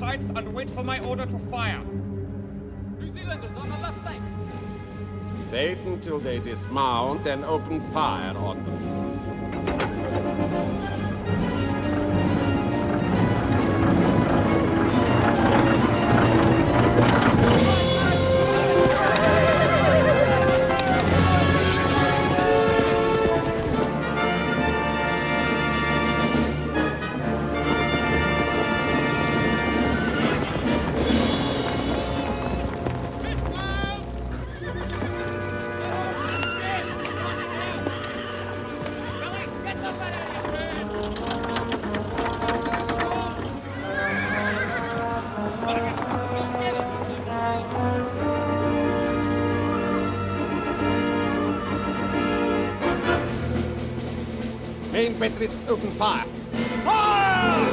sights and wait for my order to fire. New Zealanders on the left flank. Wait until they dismount and open fire on them. Main batteries open fire. Fire!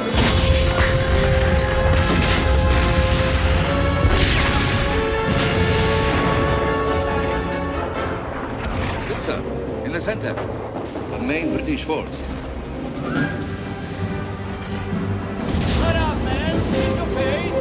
Good, sir. In the center, the main British force. Shut up, man! Take your pace!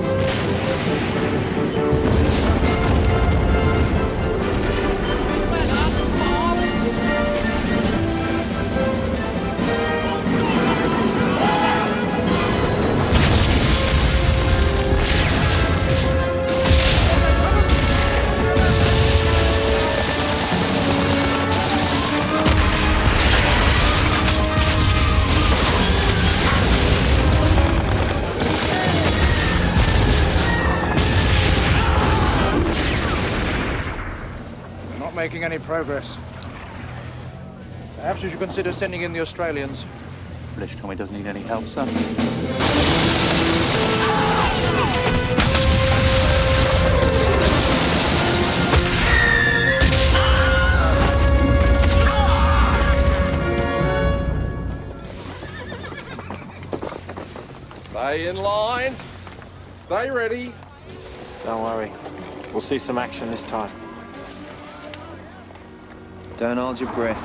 Making any progress. Perhaps we should consider sending in the Australians. British Tommy doesn't need any help, sir. Stay in line. Stay ready. Don't worry. We'll see some action this time. Don't hold your breath.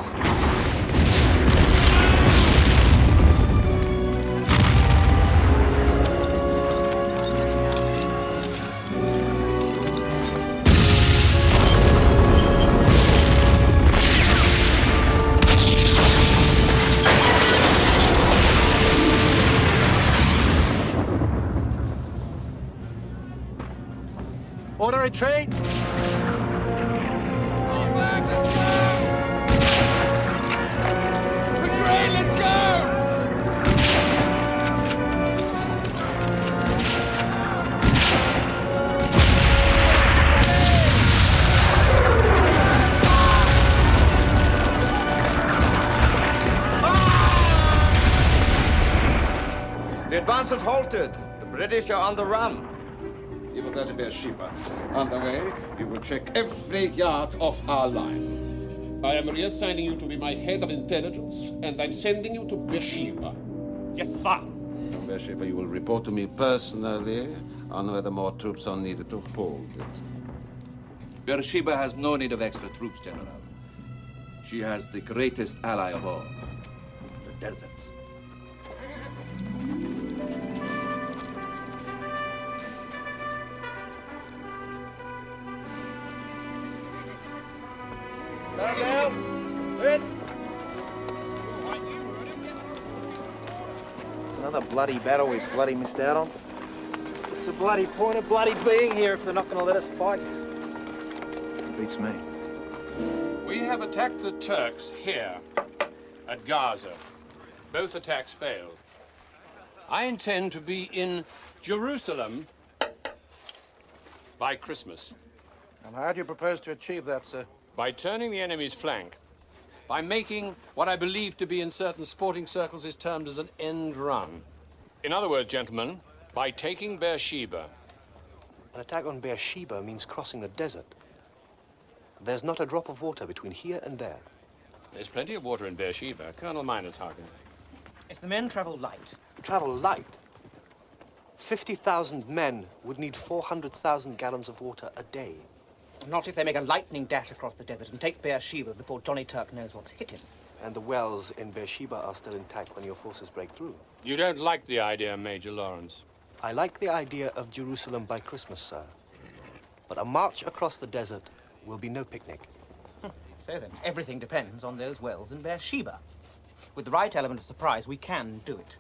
Order retreat! The advance has halted. The British are on the run. You will go to Beer Shewy. On the way, you will check every yard of our line. I am reassigning you to be my head of intelligence, and I'm sending you to Beer Shewy. Yes, sir. From Beer Shewy, you will report to me personally on whether more troops are needed to hold it. Beer Shewy has no need of extra troops, General. She has the greatest ally of all, the desert. Stand down. Sit. Another bloody battle we've bloody missed out on. What's the bloody point of bloody being here if they're not going to let us fight? Beats me. We have attacked the Turks here at Gaza. Both attacks failed. I intend to be in Jerusalem by Christmas. And how do you propose to achieve that, sir? By turning the enemy's flank, by making what I believe to be in certain sporting circles is termed as an end run. In other words, gentlemen, by taking Beer Shewy. An attack on Beer Shewy means crossing the desert. There's not a drop of water between here and there. There's plenty of water in Beer Shewy. Colonel Minor's Harkin. If the men travel light. Travel light? 50,000 men would need 400,000 gallons of water a day. Not if they make a lightning dash across the desert and take Beer Shewy before Johnny Turk knows what's hit him. And the wells in Beer Shewy are still intact when your forces break through. You don't like the idea, Major Lawrence. I like the idea of Jerusalem by Christmas, sir. But a march across the desert will be no picnic. So then, everything depends on those wells in Beer Shewy. With the right element of surprise, we can do it.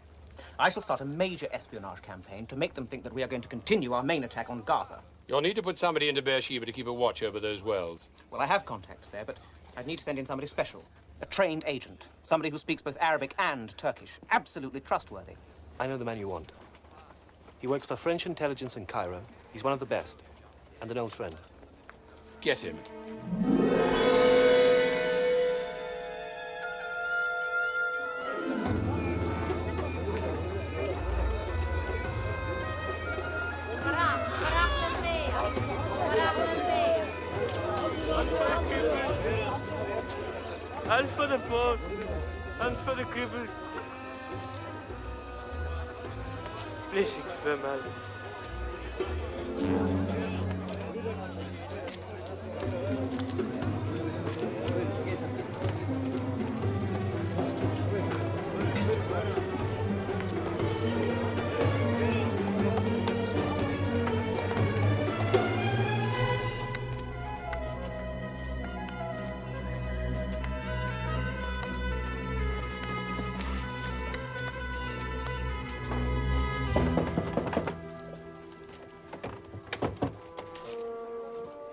I shall start a major espionage campaign to make them think that we are going to continue our main attack on Gaza. You'll need to put somebody into Beer Shewy to keep a watch over those wells. Well, I have contacts there, but I'd need to send in somebody special. A trained agent. Somebody who speaks both Arabic and Turkish. Absolutely trustworthy. I know the man you want. He works for French intelligence in Cairo. He's one of the best. And an old friend. Get him. And for the poor, and for the crippled. Blessings for man.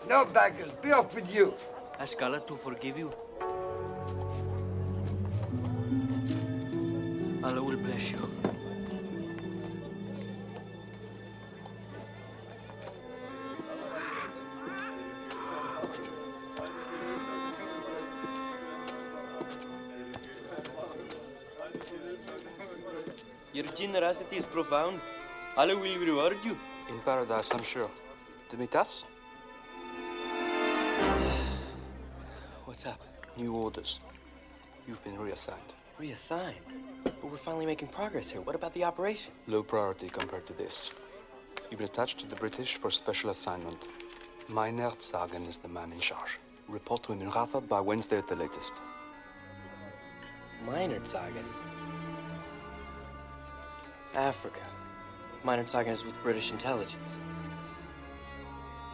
No baggers, be off with you. Ask Allah to forgive you. Allah will bless you. Your generosity is profound. Allah will reward you. In paradise, I'm sure. Dimitas? What's up? New orders. You've been reassigned. Reassigned? But we're finally making progress here. What about the operation? Low priority compared to this. You've been attached to the British for special assignment. Meinert Sagen is the man in charge. Report to him in Gaza by Wednesday at the latest. Meinert Sagen? Africa. Meinert Sagen is with British intelligence.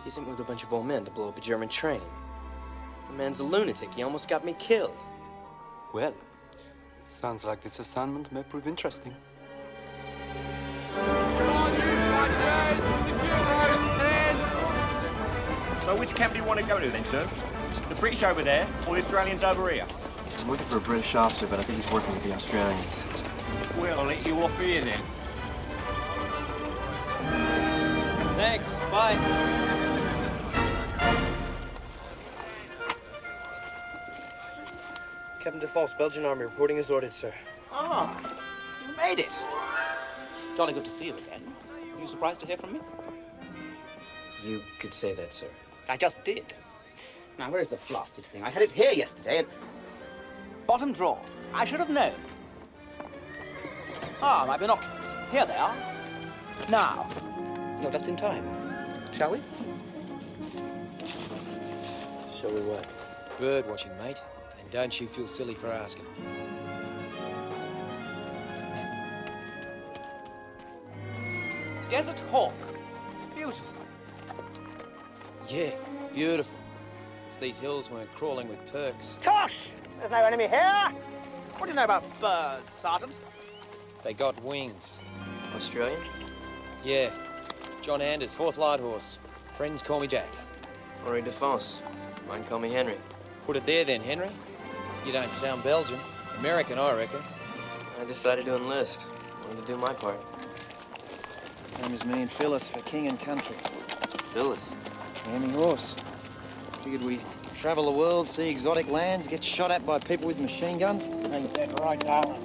He sent me with a bunch of old men to blow up a German train. The man's a lunatic. He almost got me killed. Well, sounds like this assignment may prove interesting. So which camp do you want to go to then, sir? The British over there, or the Australians over here? I'm looking for a British officer, but I think he's working with the Australians. Well, I'll let you off here then. Thanks. Bye. Captain Defoe's Belgian Army reporting as ordered, sir. Ah, you made it. Jolly good to see you again. Are you surprised to hear from me? You could say that, sir. I just did. Now, where's the blasted thing? I had it here yesterday and... Bottom drawer. I should have known. Ah, my binoculars. Here they are. Now, you're just in time. Shall we? Shall we what? Bird watching, mate. And don't you feel silly for asking. Desert hawk. Beautiful. Yeah, beautiful. If these hills weren't crawling with Turks. Tosh! There's no enemy here. What do you know about birds, Sergeant? They got wings. Australian? Yeah. John Anders, 4th Light Horse. Friends call me Jack. Henri Defonce. Mine call me Henry. Put it there then, Henry. You don't sound Belgian. American, I reckon. I decided to enlist. Wanted to do my part. Same as me and Phyllis for king and country. Phyllis? Hammy horse. Figured we travel the world, see exotic lands, get shot at by people with machine guns. Ain't that right, darling?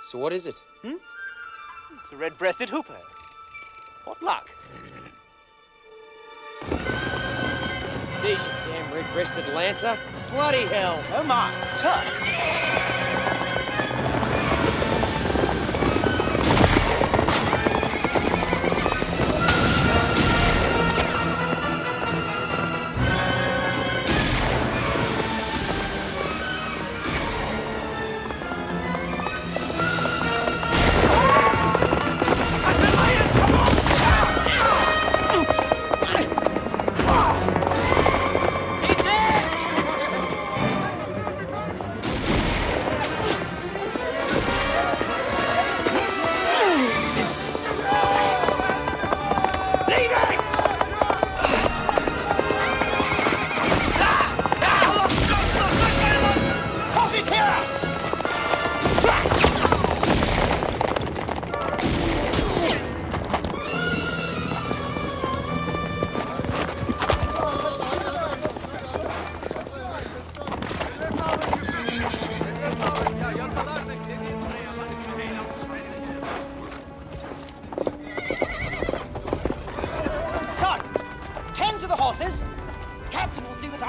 So what is it? It's a red-breasted hoopoe. What luck? These you damn red-breasted lancer. Bloody hell! Oh my, Turks!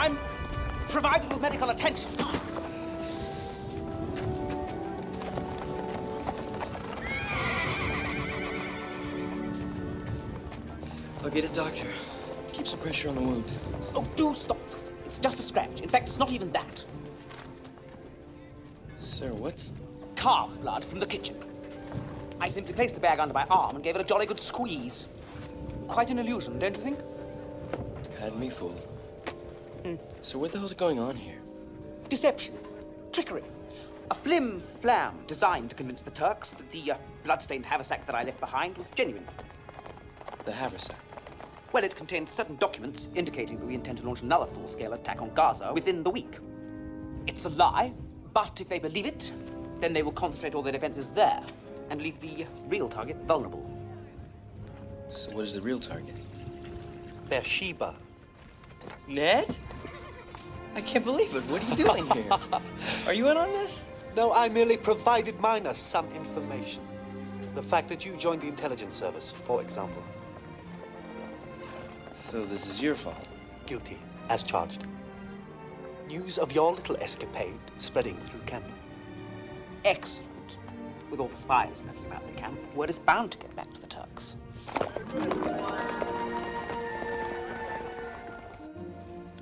I'm provided with medical attention. I'll get a doctor. Keep some pressure on the wound. Oh, do stop this. It's just a scratch. In fact, it's not even that. Sir, what's... Calf's blood from the kitchen. I simply placed the bag under my arm and gave it a jolly good squeeze. Quite an illusion, don't you think? Had me fooled. So what the hell's going on here? Deception. Trickery. A flim-flam designed to convince the Turks that the blood-stained haversack that I left behind was genuine. The haversack? Well, it contains certain documents indicating that we intend to launch another full-scale attack on Gaza within the week. It's a lie, but if they believe it, then they will concentrate all their defenses there and leave the real target vulnerable. So what is the real target? Beer Shewy. Ned? I can't believe it. What are you doing here? Are you in on this? No, I merely provided miners some information. The fact that you joined the intelligence service, for example. So this is your fault? Guilty, as charged. News of your little escapade spreading through camp. Excellent. With all the spies knocking about the camp, word is bound to get back to the Turks.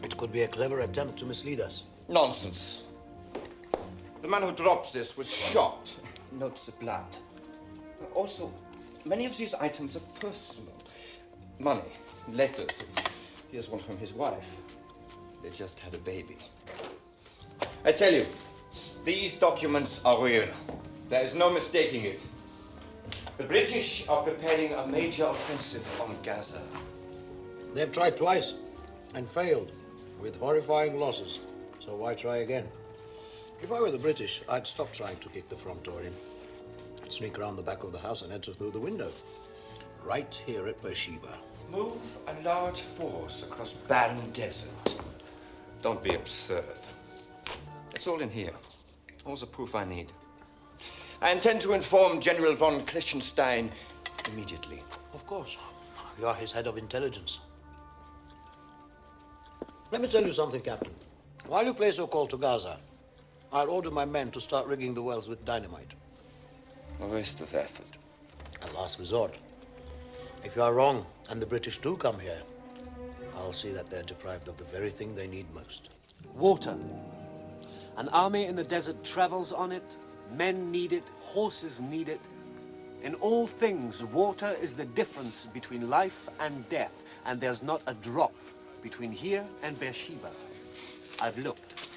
It could be a clever attempt to mislead us. Nonsense. The man who dropped this was shot. Notes of blood. Also, many of these items are personal. Money, letters. Here's one from his wife. They just had a baby. I tell you, these documents are real. There is no mistaking it. The British are preparing a major offensive on Gaza. They've tried twice and failed with horrifying losses. So why try again? If I were the British, I'd stop trying to kick the front door in. I'd sneak around the back of the house and enter through the window. Right here at Beer Shewy. Move a large force across barren desert. Don't be absurd. It's all in here. All the proof I need. I intend to inform General von Kriechenstein immediately. Of course. You are his head of intelligence. Let me tell you something, Captain. While you place your call to Gaza, I'll order my men to start rigging the wells with dynamite. A waste of effort. A last resort. If you are wrong and the British do come here, I'll see that they're deprived of the very thing they need most. Water. An army in the desert travels on it. Men need it. Horses need it. In all things, water is the difference between life and death. And there's not a drop between here and Beer Shewy. I've looked.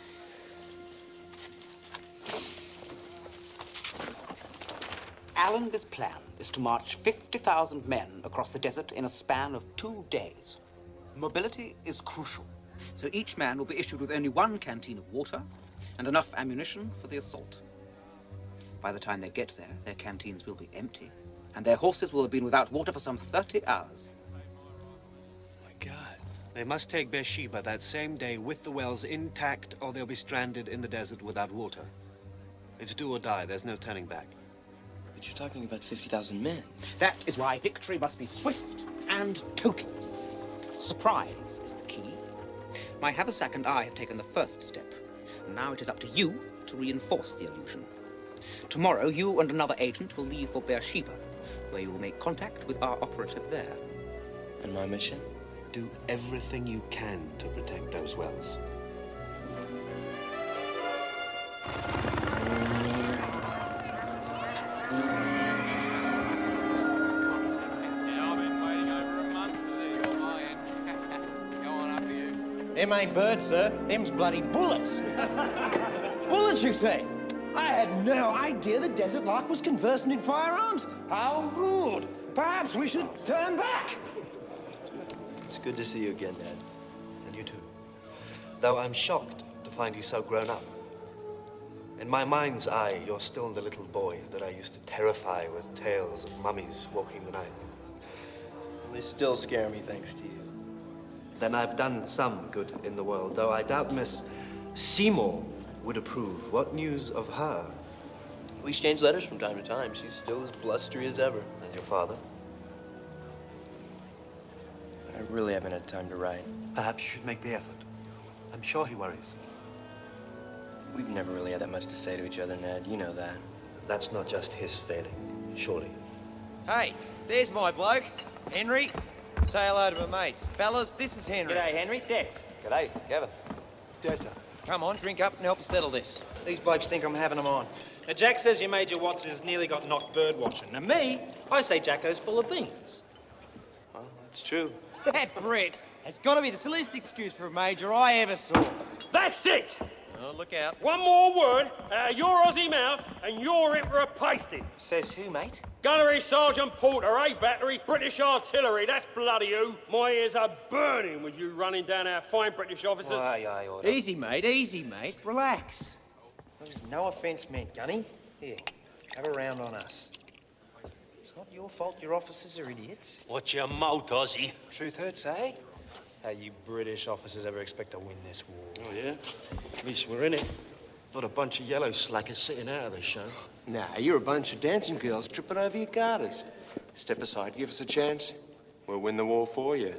Allenby's plan is to march 50,000 men across the desert in a span of 2 days. Mobility is crucial, so each man will be issued with only one canteen of water and enough ammunition for the assault. By the time they get there, their canteens will be empty, and their horses will have been without water for some 30 hours. My God. They must take Beer Shewy that same day with the wells intact, or they'll be stranded in the desert without water. It's do or die. There's no turning back. But you're talking about 50,000 men. That is why victory must be swift and total. Surprise is the key. My haversack and I have taken the first step. Now it is up to you to reinforce the illusion. Tomorrow, you and another agent will leave for Beer Shewy, where you will make contact with our operative there. And my mission? Do everything you can to protect those wells. Them ain't birds, sir. Them's bloody bullets. Bullets, you say? I had no idea the desert lark was conversant in firearms. How rude. Perhaps we should turn back. It's good to see you again, Dad. And you too. Though I'm shocked to find you so grown up. In my mind's eye, you're still the little boy that I used to terrify with tales of mummies walking the night. They still scare me, thanks to you. Then I've done some good in the world, though I doubt Miss Seymour would approve. What news of her? We exchange letters from time to time. She's still as blustery as ever. And your father? I really haven't had time to write. Perhaps you should make the effort. I'm sure he worries. We've never really had that much to say to each other, Ned. You know that. That's not just his failing, surely. Hey, there's my bloke, Henry. Say hello to my mates. Fellas, this is Henry. G'day, Henry. Dex. G'day, Kevin. Dessa. Come on, drink up and help us settle this. These blokes think I'm having them on. Now, Jack says your Major Watts has nearly got knocked bird watching. Now, me, I say Jacko's full of beans. Well, that's true. That Brett has got to be the silliest excuse for a major I ever saw. That's it! Oh, look out. One more word out of your Aussie mouth and your Emperor pasted. Says who, mate? Gunnery Sergeant Porter, A Battery, British Artillery. That's bloody who. My ears are burning with you running down our fine British officers. Aye, aye, order. Easy, mate. Relax. There's no offence meant, Gunny. Here, have a round on us. It's not your fault your officers are idiots. Watch your mouth, Aussie. Truth hurts, eh? How you British officers ever expect to win this war? Oh, yeah? At least we're in it. Not a bunch of yellow slackers sitting out of the show. Nah, you're a bunch of dancing girls tripping over your garters. Step aside, give us a chance. We'll win the war for you.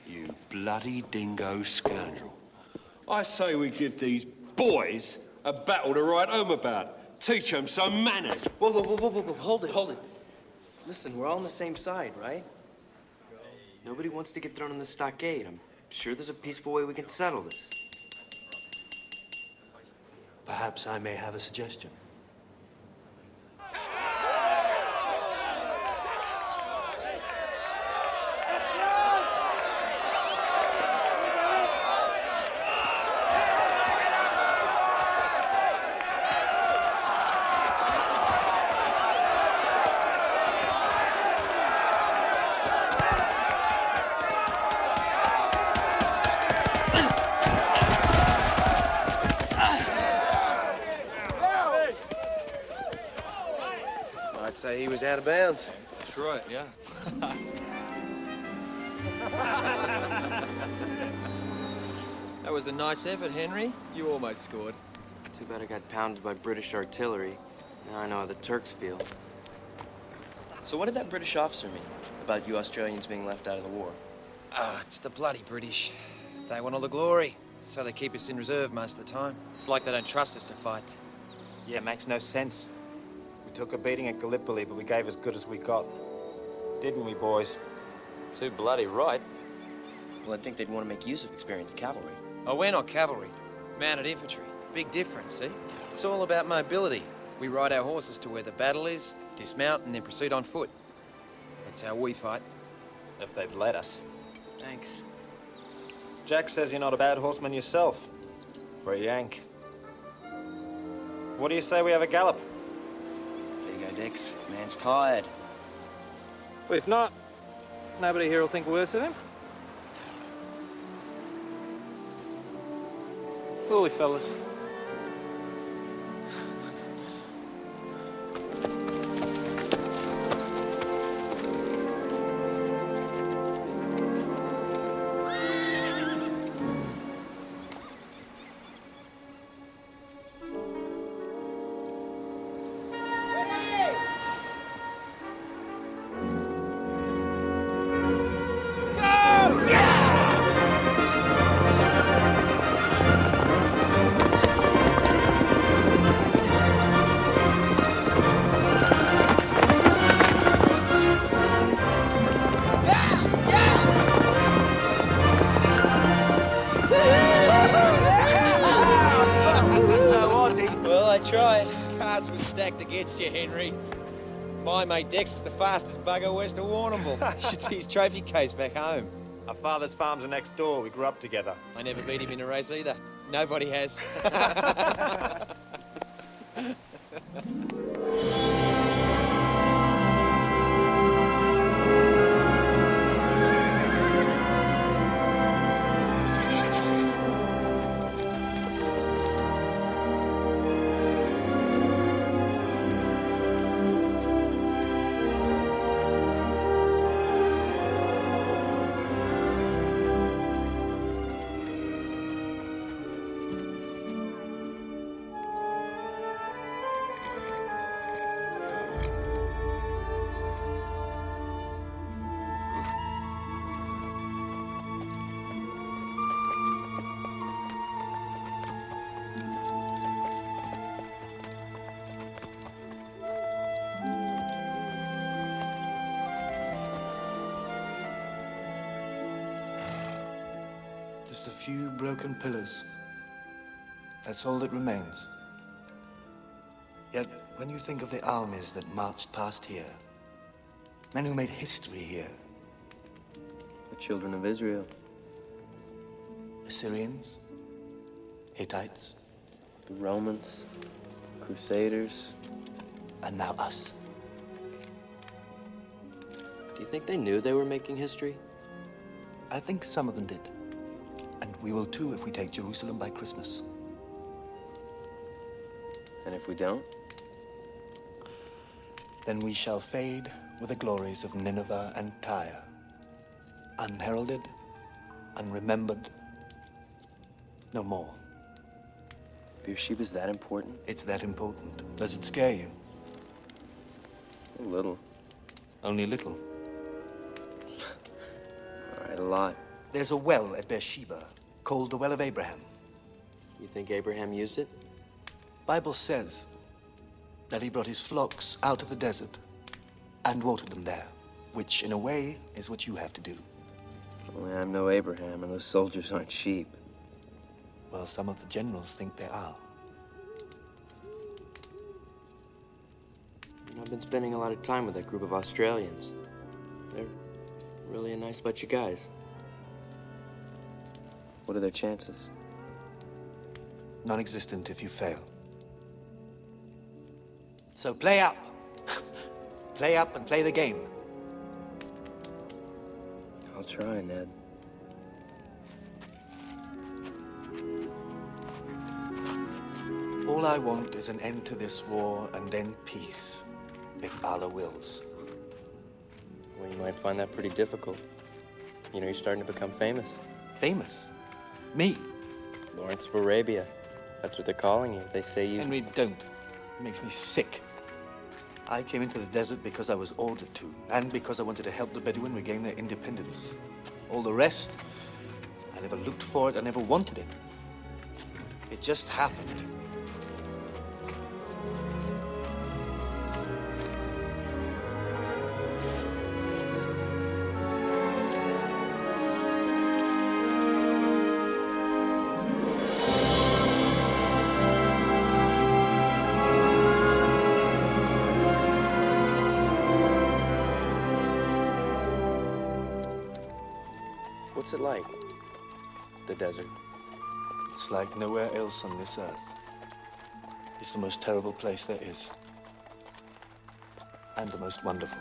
You bloody dingo scoundrel. I say we give these boys a battle to write home about. Teach them some manners. Whoa, whoa, whoa, whoa, whoa, hold it. Listen, we're all on the same side, right? Nobody wants to get thrown in the stockade. I'm sure there's a peaceful way we can settle this. Perhaps I may have a suggestion. I'd say he was out of bounds. That's right, yeah. That was a nice effort, Henry. You almost scored. Too bad I got pounded by British artillery. Now I know how the Turks feel. So what did that British officer mean about you Australians being left out of the war? It's the bloody British. They want all the glory, so they keep us in reserve most of the time. It's like they don't trust us to fight. Yeah, it makes no sense. We took a beating at Gallipoli, but we gave as good as we got. Didn't we, boys? Too bloody right. Well, I think they'd want to make use of experienced cavalry. Oh, we're not cavalry. Mounted infantry. Big difference, see? It's all about mobility. We ride our horses to where the battle is, dismount, and then proceed on foot. That's how we fight. If they'd let us. Thanks. Jack says you're not a bad horseman yourself. For a Yank. What do you say we have a gallop? There you go, Dex. Man's tired. Well, if not, nobody here will think worse of him. Will we, fellas? Cards were stacked against you, Henry. My mate Dex is the fastest bugger west of Warrnambool. You should see his trophy case back home. Our father's farms are next door. We grew up together. I never beat him in a race either. Nobody has. Just a few broken pillars. That's all that remains. Yet, when you think of the armies that marched past here, men who made history here. The children of Israel. Assyrians, Hittites. The Romans, Crusaders. And now us. Do you think they knew they were making history? I think some of them did. And we will too if we take Jerusalem by Christmas. And if we don't? Then we shall fade with the glories of Nineveh and Tyre. Unheralded, unremembered, no more. Beer Shewy's that important? It's that important. Does it scare you? A little. Only a little. All right, a lot. There's a well at Beer Shewy called the Well of Abraham. You think Abraham used it? Bible says that he brought his flocks out of the desert and watered them there, which, in a way, is what you have to do. Only I'm no Abraham, and those soldiers aren't sheep. Well, some of the generals think they are. I've been spending a lot of time with that group of Australians. They're really a nice bunch of guys. What are their chances? Non-existent if you fail. So play up. Play up and play the game. I'll try, Ned. All I want is an end to this war and then peace, if Allah wills. Well, you might find that pretty difficult. You know, you're starting to become famous. Famous? Me? Lawrence of Arabia. That's what they're calling you. They say you... Henry, don't. It makes me sick. I came into the desert because I was ordered to, and because I wanted to help the Bedouin regain their independence. All the rest, I never looked for it, I never wanted it. It just happened. What's it like? The desert. It's like nowhere else on this earth. It's the most terrible place there is. And the most wonderful.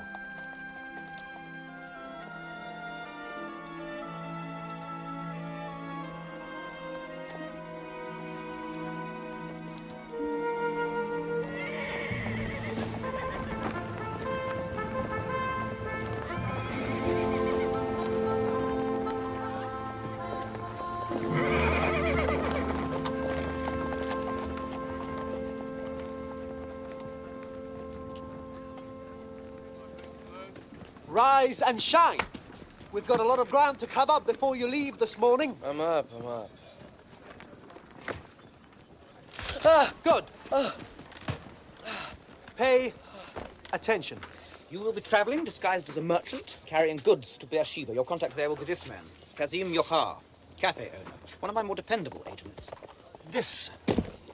Rise and shine. We've got a lot of ground to cover before you leave this morning. I'm up. Ah, good. Pay attention. You will be traveling disguised as a merchant, carrying goods to Beer Shewy. Your contact there will be this man, Kazim Yochar, cafe owner, one of my more dependable agents. This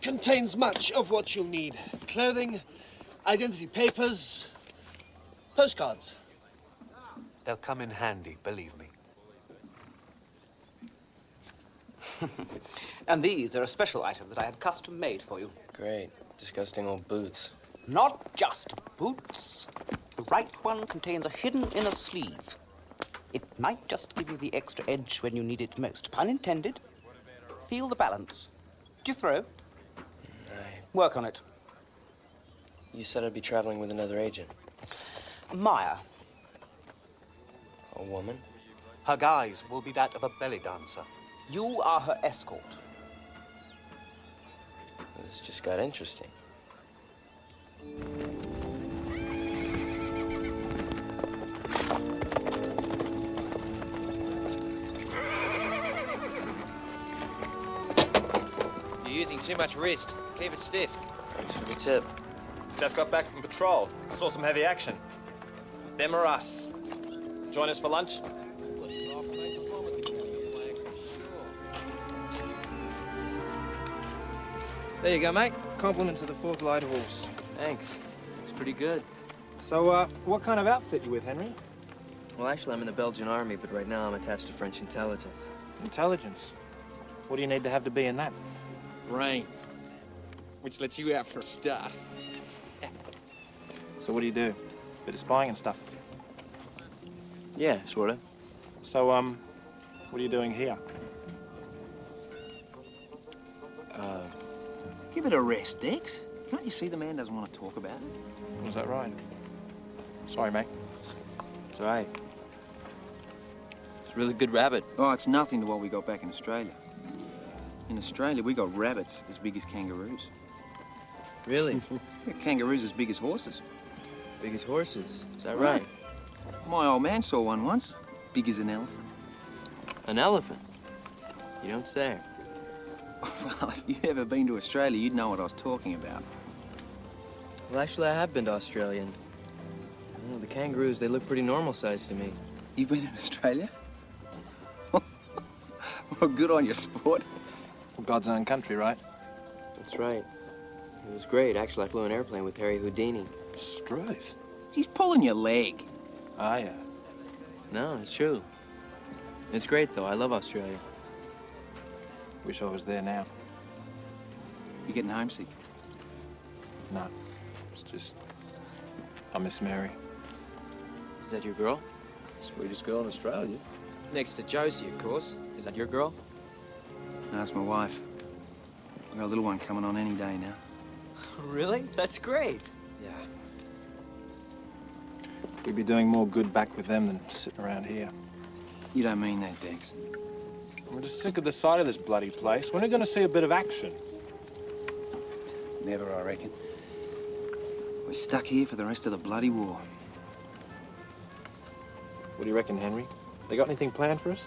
contains much of what you need. Clothing, identity papers, postcards. They'll come in handy, believe me. And these are a special item that I had custom made for you. Great. Disgusting old boots. Not just boots. The right one contains a hidden inner sleeve. It might just give you the extra edge when you need it most. Pun intended. Feel the balance. Do you throw? Work on it. You said I'd be traveling with another agent. Maya. A woman? Her guise will be that of a belly dancer. You are her escort. This just got interesting. You're using too much wrist. Keep it stiff. Thanks for the tip. Just got back from patrol. Saw some heavy action. Them or us. Join us for lunch? There you go, mate. Compliments of the fourth light horse. Thanks. Looks pretty good. So, what kind of outfit you with, Henry? Well, actually, I'm in the Belgian army, but right now I'm attached to French intelligence. Intelligence? What do you need to have to be in that? Brains. Which lets you out for a start. So what do you do? Bit of spying and stuff? Yeah, sort of. So, what are you doing here? Give it a rest, Dex. Can't you see the man doesn't want to talk about it? Was that right? Sorry, mate. It's all right. It's a really good rabbit. Oh, it's nothing to what we got back in Australia. In Australia, we got rabbits as big as kangaroos. Really? Yeah, kangaroos as big as horses. Big as horses? Is that right? My old man saw one once, big as an elephant. An elephant? You don't say. Well, if you've ever been to Australia, you'd know what I was talking about. Well, actually, I have been to Australia. And, you know, the kangaroos, they look pretty normal sized to me. You've been in Australia? Well, good on your sport. Well, God's own country, right? That's right. It was great. Actually, I flew an airplane with Harry Houdini. Struth. He's pulling your leg. Ah, yeah. No, it's true. It's great, though. I love Australia. Wish I was there now. You getting homesick? No. It's just... I miss Mary. Is that your girl? Sweetest girl in Australia. Next to Josie, of course. Is that your girl? No, that's my wife. I've got a little one coming on any day now. Really? That's great. Yeah. We'd be doing more good back with them than sitting around here. You don't mean that, Dex. I'm just sick of the sight of this bloody place. When are we going to see a bit of action? Never, I reckon. We're stuck here for the rest of the bloody war. What do you reckon, Henry? They got anything planned for us?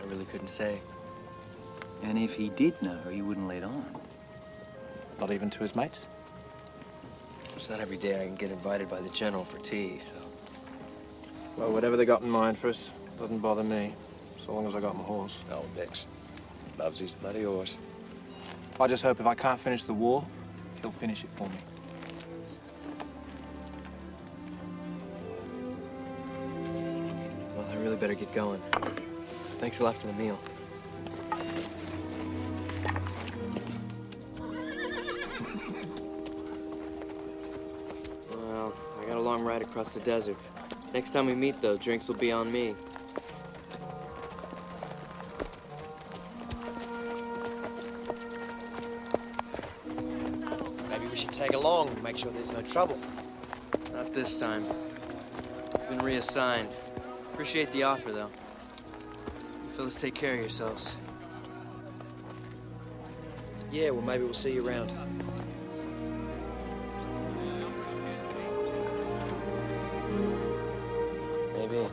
I really couldn't say. And if he did know, he wouldn't let on. Not even to his mates? It's not every day I can get invited by the general for tea, so... Well, whatever they got in mind for us doesn't bother me, so long as I got my horse. Oh, Dex. Loves his bloody horse. I just hope if I can't finish the war, he'll finish it for me. Well, I really better get going. Thanks a lot for the meal. Well, I got a long ride across the desert. Next time we meet, though, drinks will be on me. Maybe we should tag along and make sure there's no trouble. Not this time. I've been reassigned. Appreciate the offer, though. You fellas take care of yourselves. Yeah, well, maybe we'll see you around. Maybe.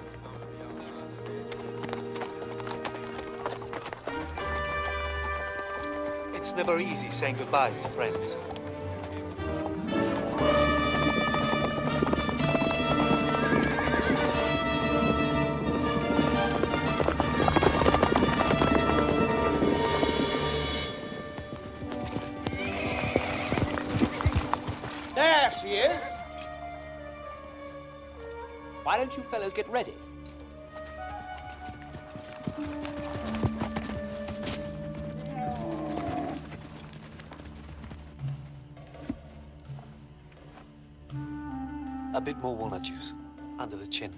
It's never easy saying goodbye to friends. There she is. Why don't you fellows get ready? A bit more walnut juice under the chin.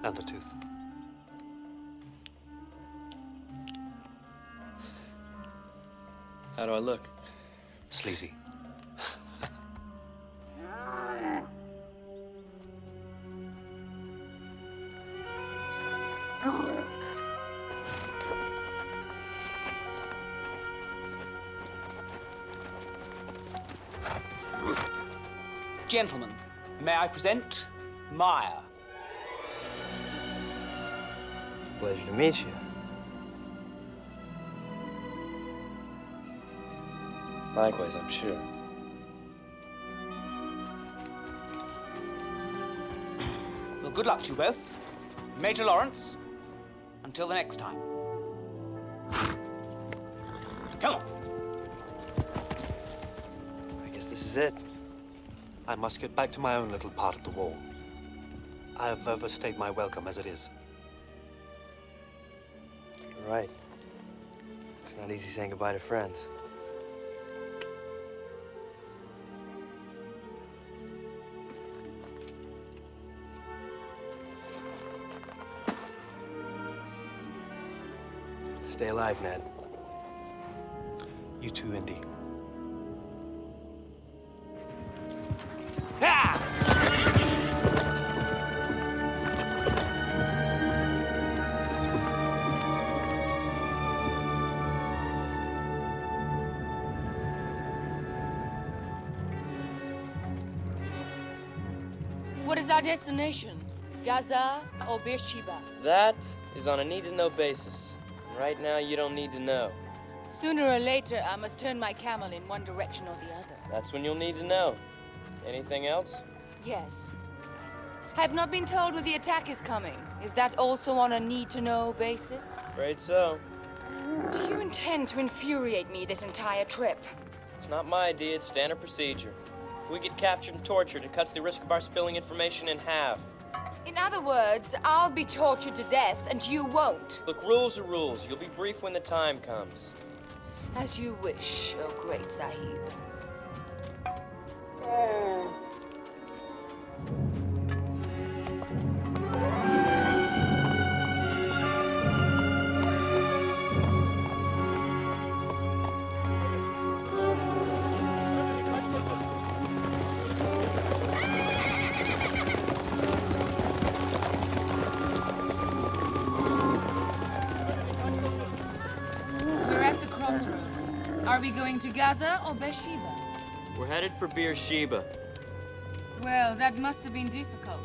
And the tooth. How do I look? Sleazy. Gentlemen, may I present Maya? Pleasure to meet you. Likewise, I'm sure. Well, good luck to you both. Major Lawrence, until the next time. Come on. I guess this is it. I must get back to my own little part of the wall. I have overstayed my welcome as it is. You're right. It's not easy saying goodbye to friends. Stay alive, Ned. You too, Indy. What is our destination? Gaza or Beer Shewy? That is on a need-to-know basis. Right now, you don't need to know. Sooner or later, I must turn my camel in one direction or the other. That's when you'll need to know. Anything else? Yes. I have not been told where the attack is coming. Is that also on a need-to-know basis? Afraid so. Do you intend to infuriate me this entire trip? It's not my idea, it's standard procedure. If we get captured and tortured, it cuts the risk of our spilling information in half. In other words, I'll be tortured to death, and you won't. Look, rules are rules. You'll be brief when the time comes. As you wish, oh great Sahib. Are we going to Gaza or Beer Shewy? We're headed for Beer Shewy. Well, that must have been difficult.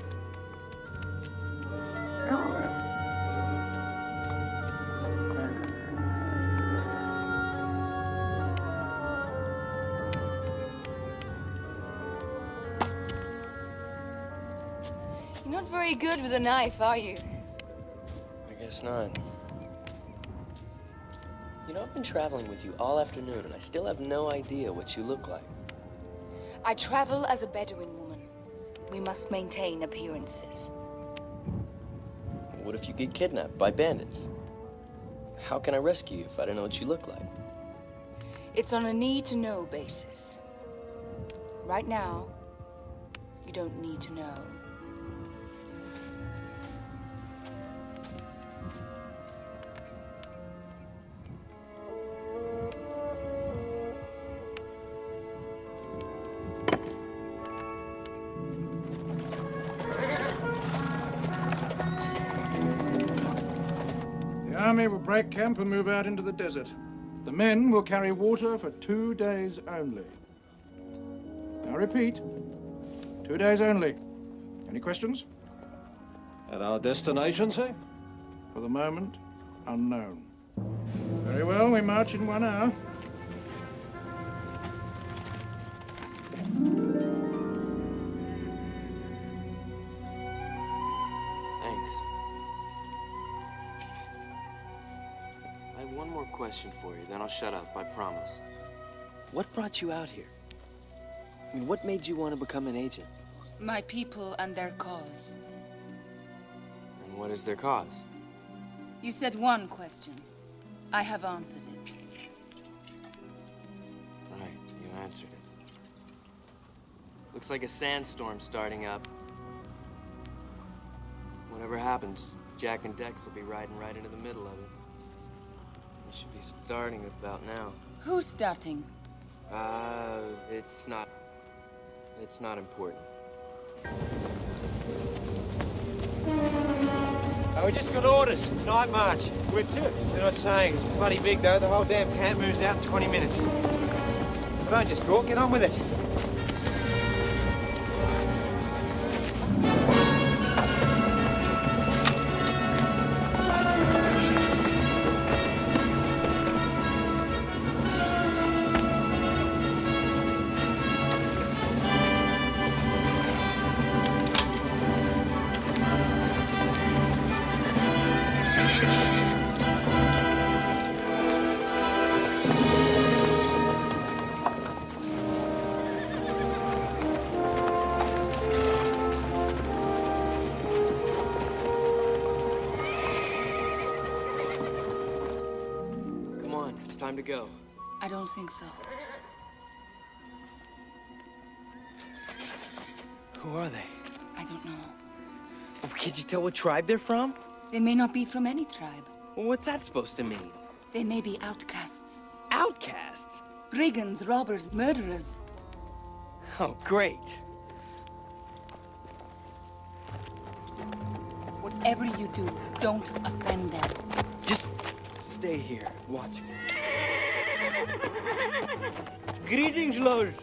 You're not very good with a knife, are you? I guess not. You know, I've been traveling with you all afternoon, and I still have no idea what you look like. I travel as a Bedouin woman. We must maintain appearances. What if you get kidnapped by bandits? How can I rescue you if I don't know what you look like? It's on a need-to-know basis. Right now, you don't need to know. The army will break camp and move out into the desert. The men will carry water for 2 days only. I repeat, 2 days only. Any questions? At our destination, sir? For the moment, unknown. Very well, we march in 1 hour. Thanks. I have one more question for you, then I'll shut up, I promise. What brought you out here? I mean, what made you want to become an agent? My people and their cause. And what is their cause? You said one question. I have answered it. Right, you answered it. Looks like a sandstorm starting up. Whatever happens, Jack and Dex will be riding right into the middle of it. They should be starting about now. Who's starting? It's not important. We just got orders. Night march. Where to? They're not saying. It's bloody big, though. The whole damn camp moves out in 20 minutes. But don't just talk. Get on with it. time to go. I don't think so. Who are they? I don't know. Oh, can't you tell what tribe they're from? They may not be from any tribe. Well, what's that supposed to mean? They may be outcasts. Outcasts? Brigands, robbers, murderers. Oh, great. Whatever you do, don't offend them. Just stay here. Watch me. Greetings, Lord.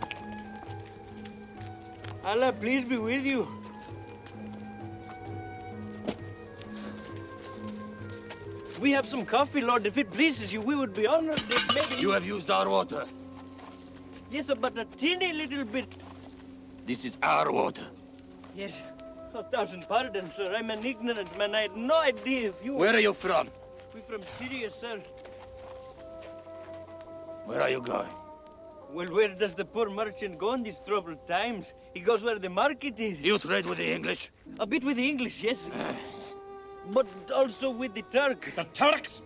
Allah, please be with you. We have some coffee, Lord. If it pleases you, we would be honored if maybe... You have used our water. Yes, sir, but a teeny little bit. This is our water. Yes. 1,000 pardons, sir. I'm an ignorant man. I had no idea if you... Where are you from? We're from Syria, sir. Where are you going? Well, where does the poor merchant go in these troubled times? He goes where the market is. You trade with the English? A bit with the English, yes. But also with the Turk. The Turks?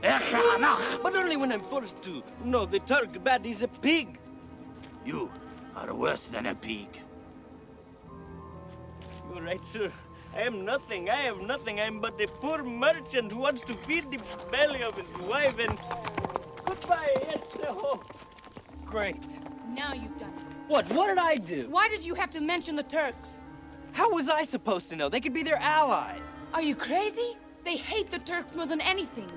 But only when I'm forced to. No, the Turk, bad, he's a pig. You are worse than a pig. You're right, sir. I am nothing. I have nothing. I'm but a poor merchant who wants to feed the belly of his wife and... Goodbye, yes, oh. Great. Now you've done it. What? What did I do? Why did you have to mention the Turks? How was I supposed to know? They could be their allies. Are you crazy? They hate the Turks more than anything.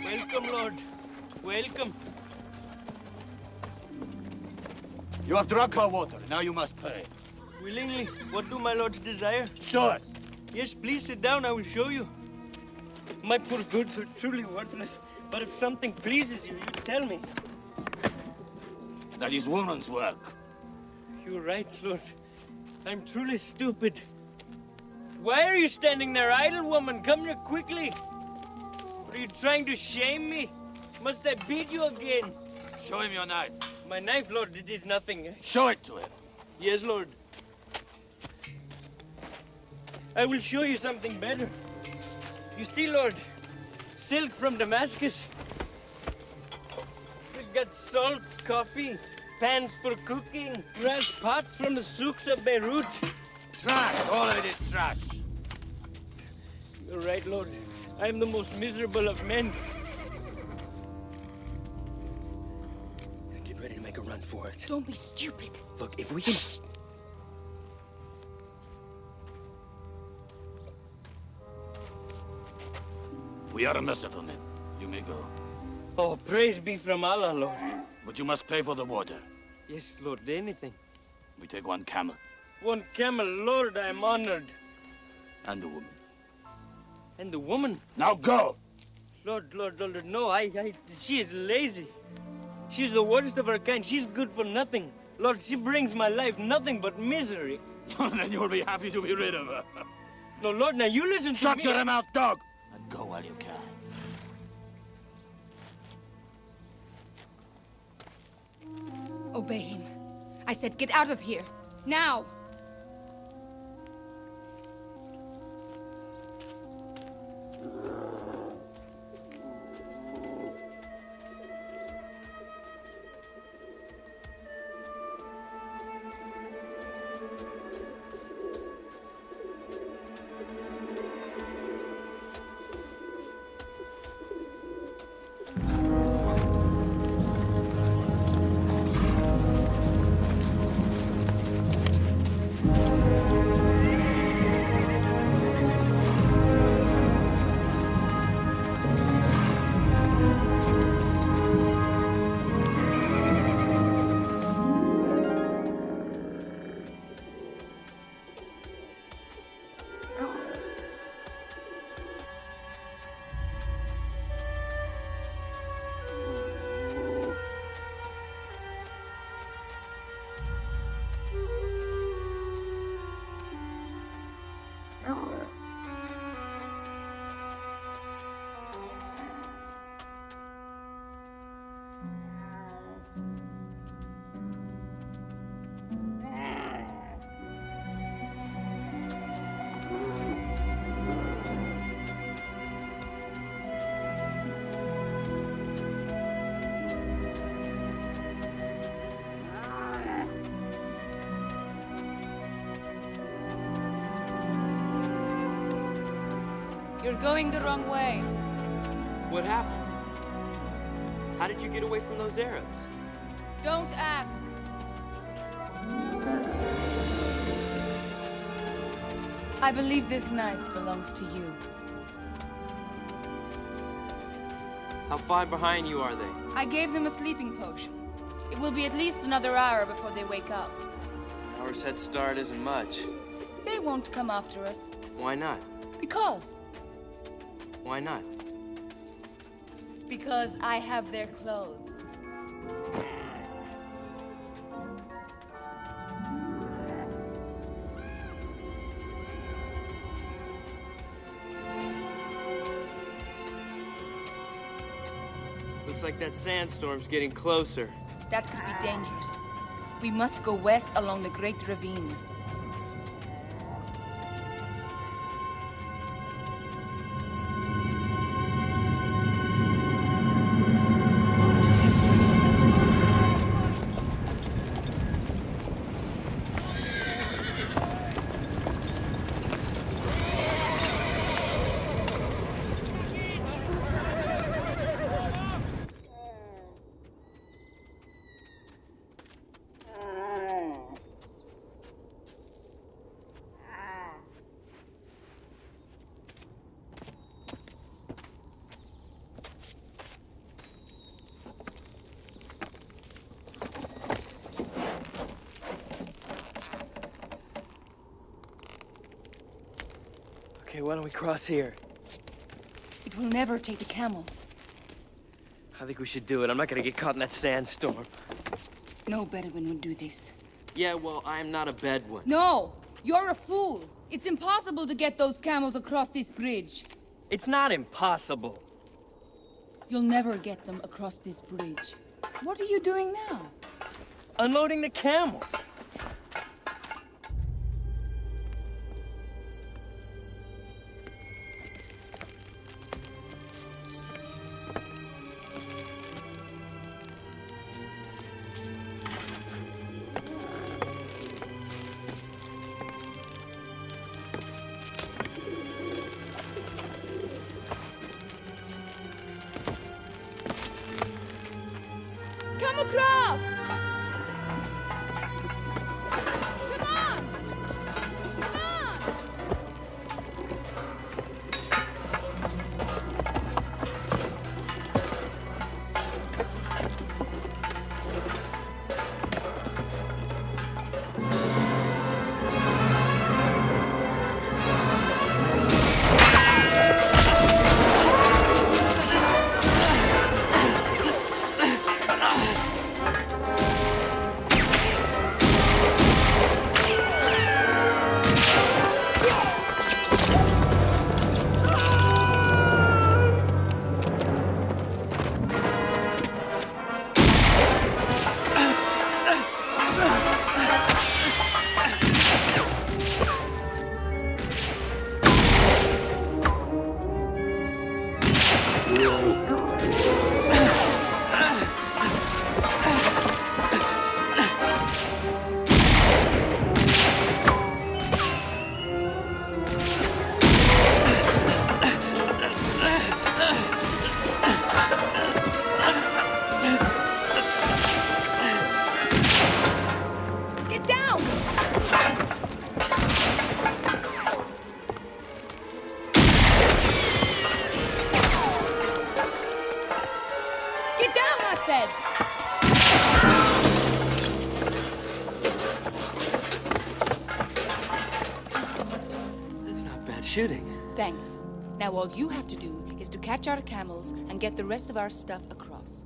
Welcome, Lord. Welcome. You have drunk our water. Now you must pay. Willingly. What do my lords desire? Show us. Yes, please sit down. I will show you. My poor goods are truly worthless. But if something pleases you, you tell me. That is woman's work. You're right, Lord. I'm truly stupid. Why are you standing there, idle woman? Come here quickly. Are you trying to shame me? Must I beat you again? Show him your knife. My knife, Lord, it is nothing. Show it to him. Yes, Lord. I will show you something better. You see, Lord, silk from Damascus. We've got salt, coffee, pans for cooking, brass pots from the souks of Beirut. Trash. All of it is trash. You're right, Lord. I am the most miserable of men. Get ready to make a run for it. Don't be stupid. Look, if we can... We are merciful men. You may go. Oh, praise be from Allah, Lord. But you must pay for the water. Yes, Lord, anything. We take one camel. One camel, Lord, I am honored. And the woman. And the woman? Now go! Lord, no, she is lazy. She's the worst of her kind. She's good for nothing. Lord, she brings my life nothing but misery. Then you'll be happy to be rid of her. No, Lord, now you listen to me. Shut your mouth, dog! And go while you can. Obey him. I said get out of here. Now! You're going the wrong way. What happened? How did you get away from those Arabs? Don't ask. I believe this knife belongs to you. How far behind you are they? I gave them a sleeping potion. It will be at least another hour before they wake up. Hour's head start isn't much. They won't come after us. Why not? Because. Why not? Because I have their clothes. Looks like that sandstorm's getting closer. That could be dangerous. We must go west along the Great Ravine. Okay, why don't we cross here? It will never take the camels. I think we should do it. I'm not gonna get caught in that sandstorm. No Bedouin would do this. Yeah, well, I'm not a Bedouin. No! You're a fool! It's impossible to get those camels across this bridge. It's not impossible. You'll never get them across this bridge. What are you doing now? Unloading the camels. Come across! Come on! Come on! Shooting. Thanks. Now all you have to do is to catch our camels and get the rest of our stuff across.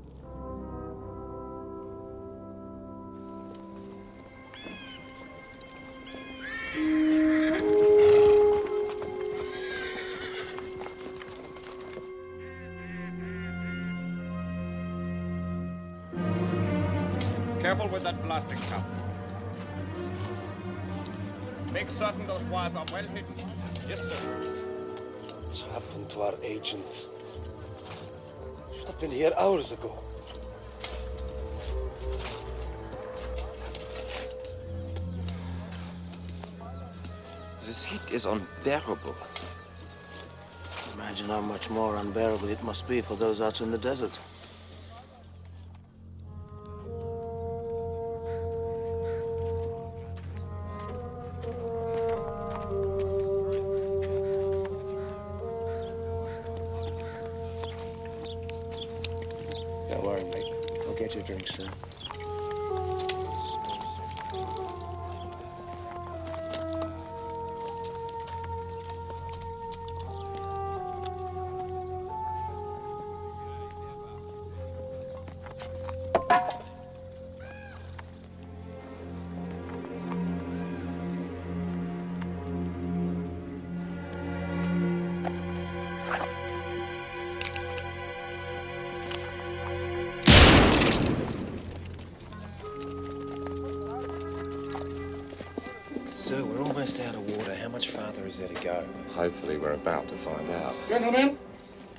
Careful with that plastic cup. Make certain those wires are well hidden. Yes, sir. What's happened to our agent? Should have been here hours ago. This heat is unbearable. Imagine how much more unbearable it must be for those out in the desert. Don't worry, mate. I'll get you a drink soon. Sir, we're almost out of water. How much farther is there to go? Hopefully we're about to find out. Gentlemen,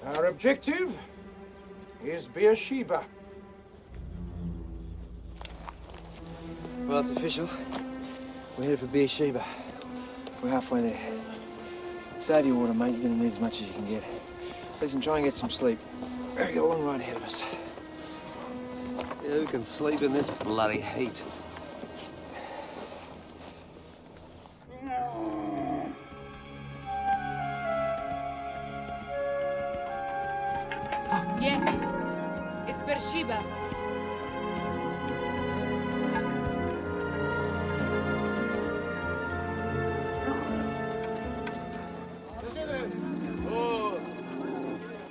our objective is Beer Shewy. Well, it's official. We're headed for Beer Shewy. We're halfway there. Save your water, mate. You're going to need as much as you can get. Listen, try and get some sleep. We've got a long ride ahead of us. Yeah, who can sleep in this bloody heat? Yes, it's Beer Shewy.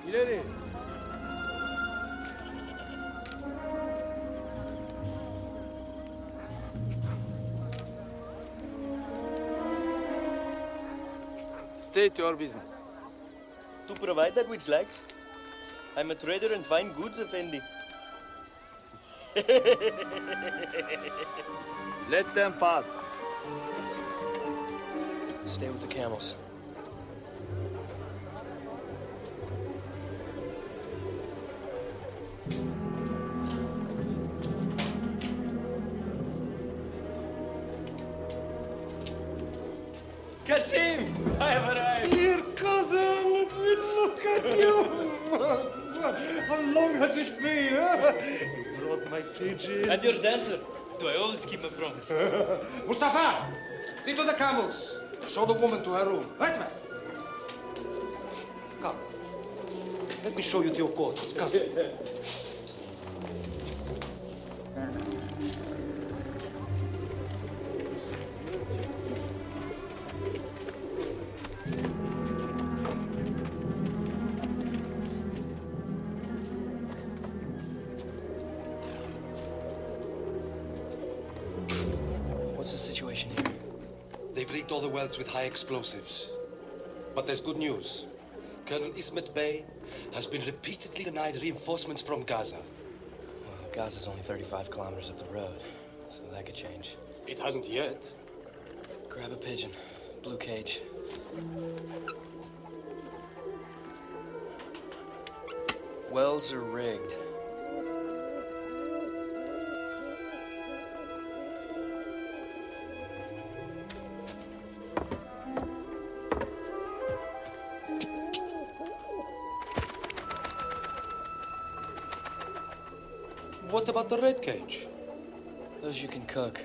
İleri. State your business. To provide that which lacks. I'm a trader in fine goods, Effendi. Let them pass. Stay with the camels. Kasim, I have arrived. Dear cousin, look at you. How long has it been, huh? You brought my pigeon. And your dancer. Do I always keep my promise? Mustafa, see to the camels. Show the woman to her room. Right, man. Come. Let me show you to your quarters, cousin. What's the situation here? They've rigged all the wells with high explosives. But there's good news. Colonel Ismet Bey has been repeatedly denied reinforcements from Gaza. Well, Gaza's only 35 kilometers up the road, so that could change. It hasn't yet. Grab a pigeon. Blue cage. Wells are rigged. What about the red cage? Those you can cook.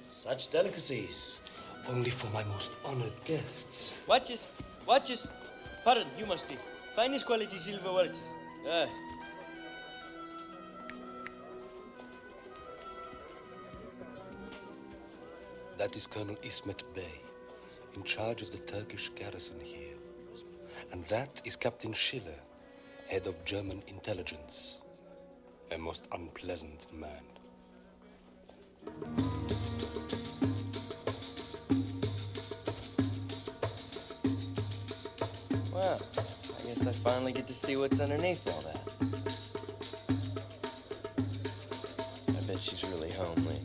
Such delicacies. Only for my most honored guests. Watches. Watches. Pardon, you must see. Finest quality silver watches. Ah. That is Colonel Ismet Bey, in charge of the Turkish garrison here. And that is Captain Schiller, head of German intelligence. A most unpleasant man. Well, I guess I finally get to see what's underneath all that. I bet she's really homely.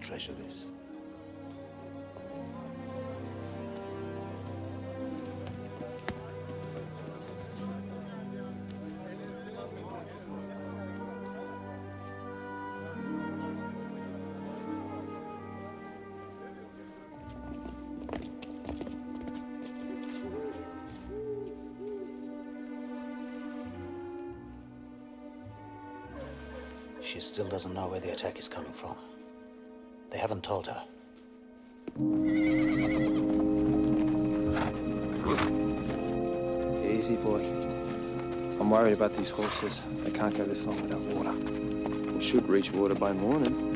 treasure this. She still doesn't know where the attack is coming from. They haven't told her. Easy, boy. I'm worried about these horses. They can't go this long without water. We should reach water by morning.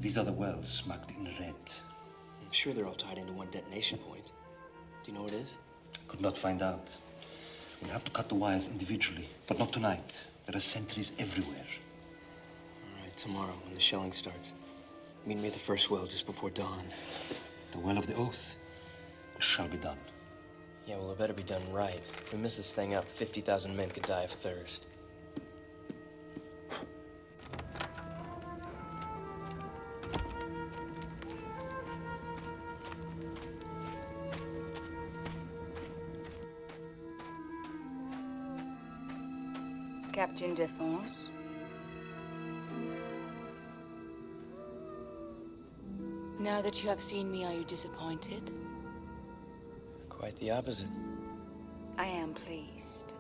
These are the wells marked in red. I'm sure they're all tied into one detonation point. Do you know what it is? I could not find out. We'll have to cut the wires individually, but not tonight. There are sentries everywhere. All right, tomorrow when the shelling starts. Meet me at the first well just before dawn. The well of the oath. It shall be done. Yeah, well, it better be done right. If we miss this thing up, 50,000 men could die of thirst. Captain de France. Now that you have seen me, are you disappointed? Quite the opposite. I am pleased.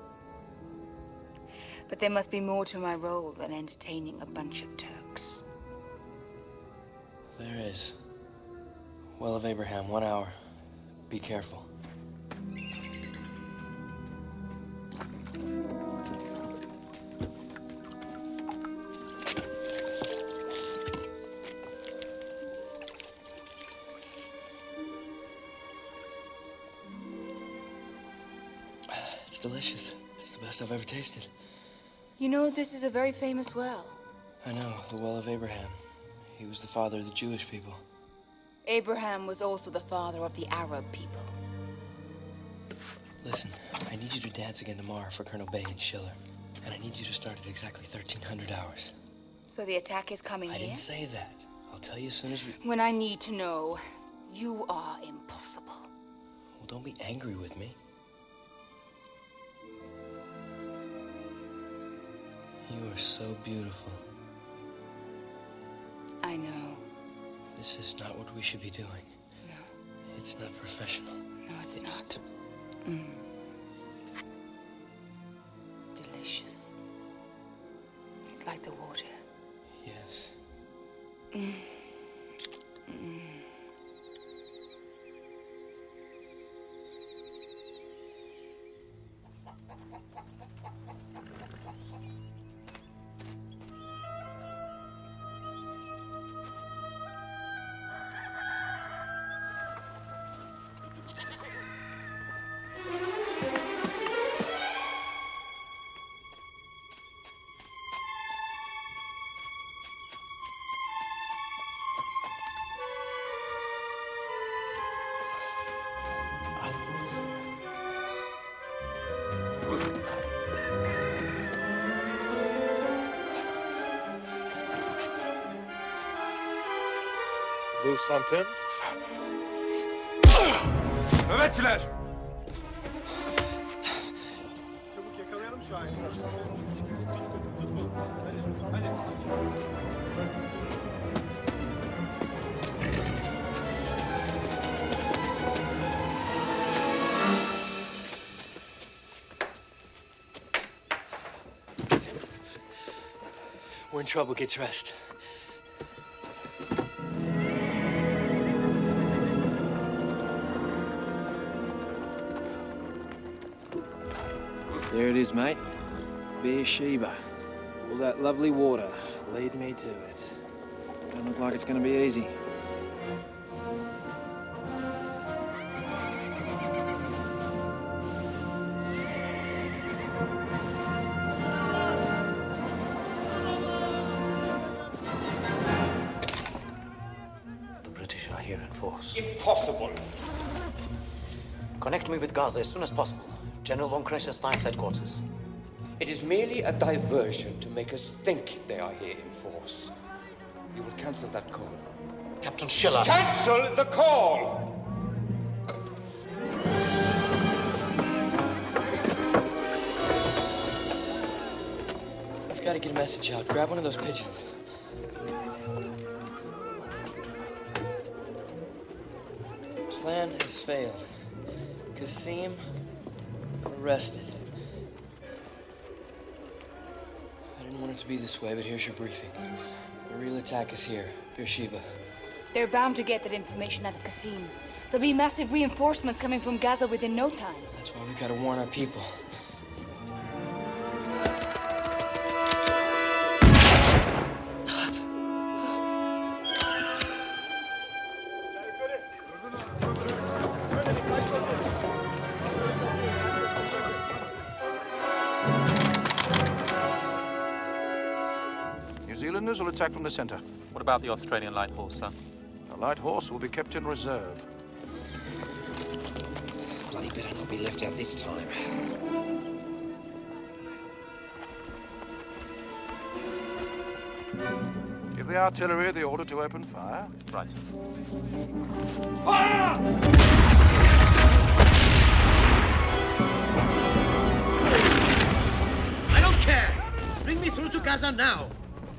But there must be more to my role than entertaining a bunch of Turks. There is. Well of Abraham, 1 hour. Be careful. It's delicious. It's the best I've ever tasted. You know, this is a very famous well. I know, the Well of Abraham. He was the father of the Jewish people. Abraham was also the father of the Arab people. Listen, I need you to dance again tomorrow for Colonel Bay and Schiller. And I need you to start at exactly 1300 hours. So the attack is coming I here? didn't say that. I'll tell you as soon as we... When I need to know, you are impossible. Well, don't be angry with me. You are so beautiful. I know. This is not what we should be doing. No. It's not professional. No, it's not. Delicious. It's like the water. Yes. Bu santen? Nöbetçiler! Çabuk yakalayalım şu an. We're in trouble. Get dressed. There it is, mate. Beer Shewy. All that lovely water. Lead me to it. Don't look like it's gonna be easy. force. Impossible. Connect me with Gaza as soon as possible. General von Kressenstein's headquarters. It is merely a diversion to make us think they are here in force. You will cancel that call. Captain Schiller. Cancel the call! I've got to get a message out. Grab one of those pigeons. Plan has failed. Qasim arrested. I didn't want it to be this way, but here's your briefing. The real attack is here, Beer Shewy. They're bound to get that information out of Qasim. There'll be massive reinforcements coming from Gaza within no time. That's why we gotta warn our people. New Zealanders will attack from the center. What about the Australian light horse, sir? The light horse will be kept in reserve. Bloody better not be left out this time. Give the artillery the order to open fire. Right. Fire! I don't care. Bring me through to Gaza now.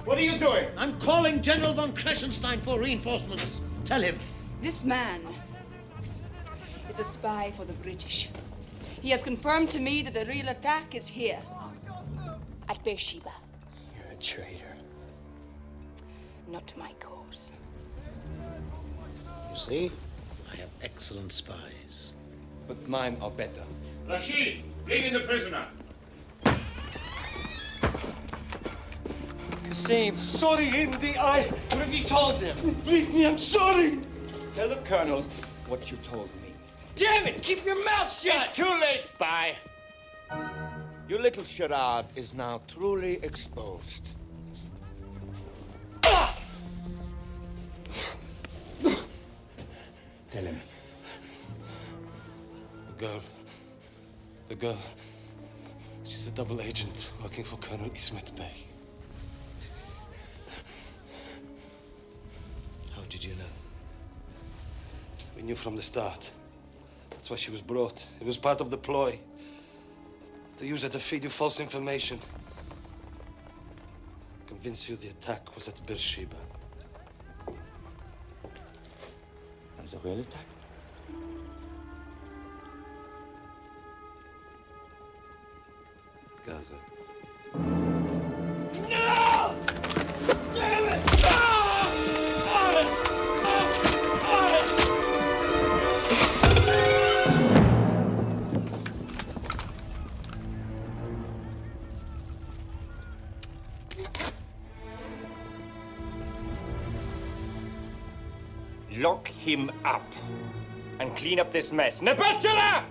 What are you doing? I'm calling General von Kressenstein for reinforcements. Tell him. This man is a spy for the British. He has confirmed to me that the real attack is here, at Beer Shewy. You're a traitor. Not to my cause. You see, I have excellent spies. But mine are better. Rashid, bring in the prisoner. Qasim. Sorry, Indy. What have you told them? Believe me, I'm sorry. Tell the Colonel what you told me. Damn it! Keep your mouth shut! It's too late, spy. Your little charade is now truly exposed. Tell him. The girl, she's a double agent working for Colonel Ismet Bey. How did you know? We knew from the start. That's why she was brought. It was part of the ploy. To use her to feed you false information. Convince you the attack was at Beer Shewy. And the real attack? Gaza. No! Damn it! Lock him up and clean up this mess. Nepatula!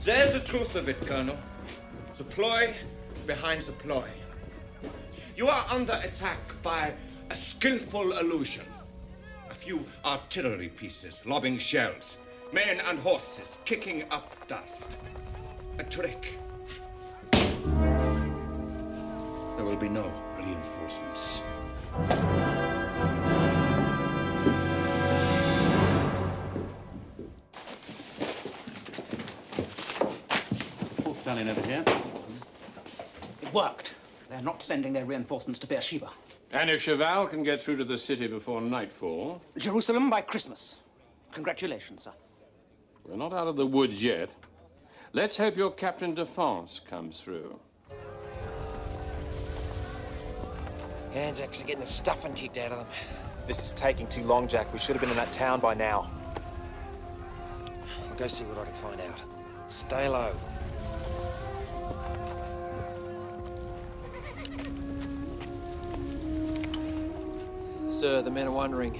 There's the truth of it, Colonel. The ploy behind the ploy. You are under attack by a skillful illusion. A few artillery pieces lobbing shells. Men and horses kicking up dust. A trick. There will be no reinforcements. Darling, over here. It worked. They're not sending their reinforcements to Beer Shewy. And if Cheval can get through to the city before nightfall... Jerusalem by Christmas. Congratulations, sir. We're not out of the woods yet. Let's hope your Captain de France comes through. Anzacs are getting the stuffing kicked out of them. This is taking too long, Jack. We should have been in that town by now. I'll go see what I can find out. Stay low. Sir, the men are wondering.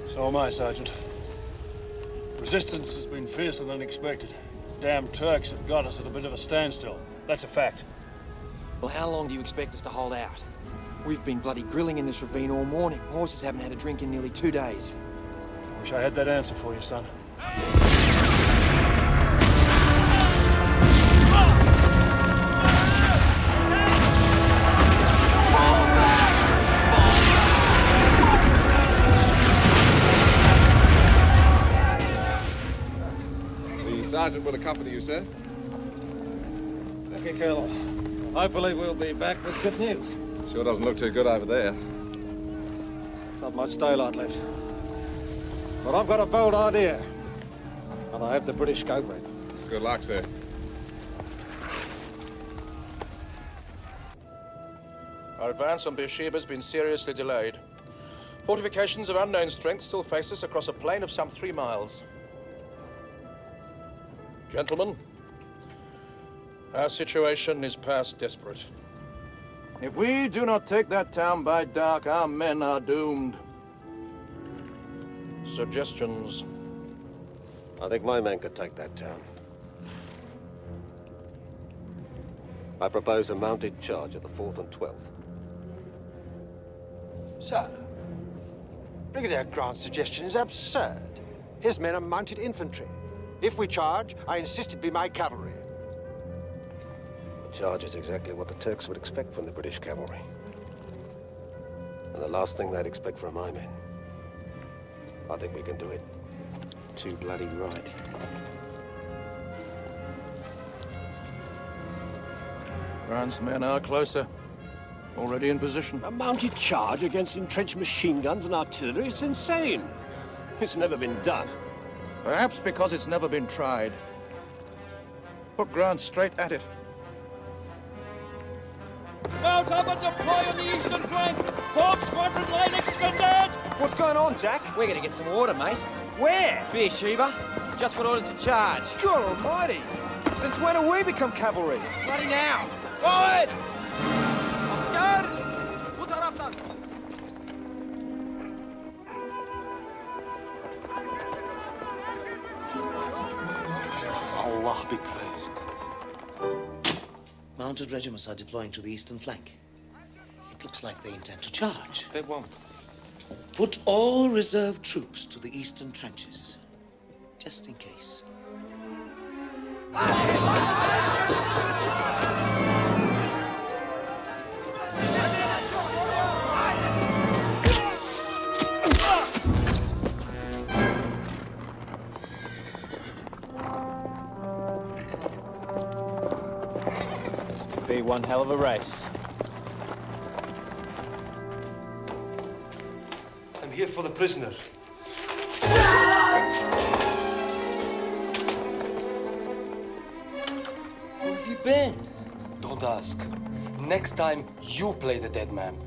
So am I, Sergeant. Resistance has been fiercer than expected. Damn Turks have got us at a bit of a standstill. That's a fact. Well, how long do you expect us to hold out? We've been bloody grilling in this ravine all morning. Horses haven't had a drink in nearly 2 days. Wish I had that answer for you, son. The sergeant will accompany you, sir. Thank you, Colonel. Hopefully we'll be back with good news. Sure doesn't look too good over there. Not much daylight left. But I've got a bold idea. And I hope the British go for it. Good luck, sir. Our advance on Beer Shewy has been seriously delayed. Fortifications of unknown strength still face us across a plain of some 3 miles. Gentlemen, our situation is past desperate. If we do not take that town by dark, our men are doomed. Suggestions? I think my men could take that town. I propose a mounted charge at the 4th and 12th. Sir, Brigadier Grant's suggestion is absurd. His men are mounted infantry. If we charge, I insist it be my cavalry. The charge is exactly what the Turks would expect from the British cavalry. And the last thing they'd expect from my men. I think we can do it. Too bloody right. Grant's men are closer. Already in position. A mounted charge against entrenched machine guns and artillery is insane. It's never been done. Perhaps because it's never been tried. Put Grant straight at it. Mount up and deploy on the eastern flank! Form squadron line extended! What's going on, Jack? We're gonna get some water, mate. Where? Beer Shewy. Just got orders to charge. God almighty! Since when have we become cavalry? Bloody now! Forward! Bu taraftan! Allah be praised. Mounted regiments are deploying to the eastern flank. It looks like they intend to charge. They won't. Put all reserve troops to the eastern trenches, just in case. Be one hell of a race. I'm here for the prisoner. Where have you been? Don't ask. Next time, you play the dead man.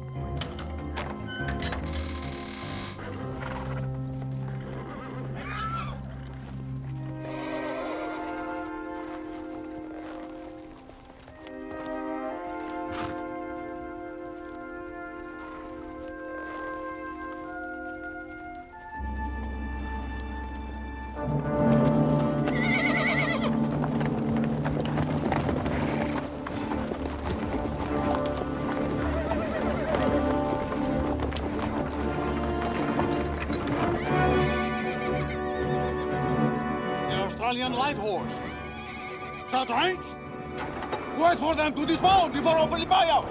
Australian light horse. Short range? Wait for them to dismount before opening fire!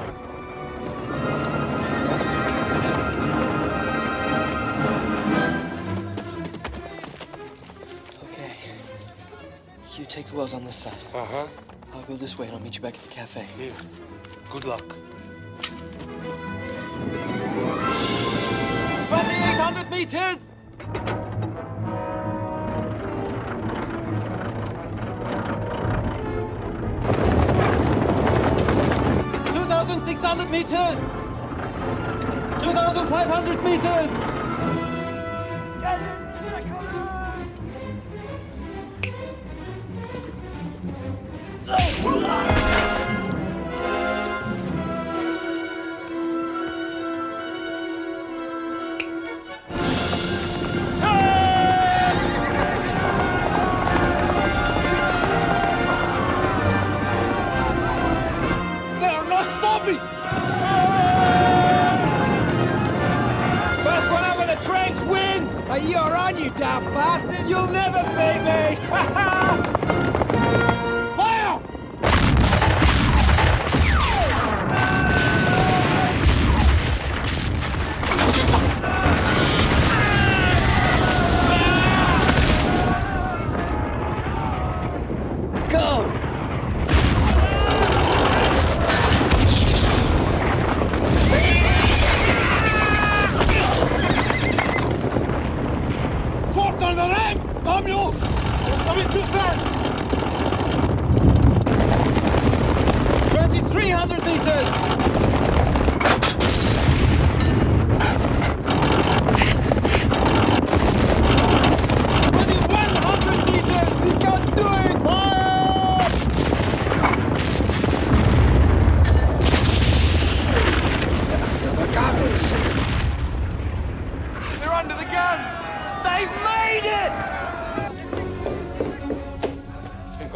Okay. You take the wells on this side. Uh-huh. I'll go this way and I'll meet you back at the cafe. Here. Good luck. 2,800 meters! meters! 2,500 meters!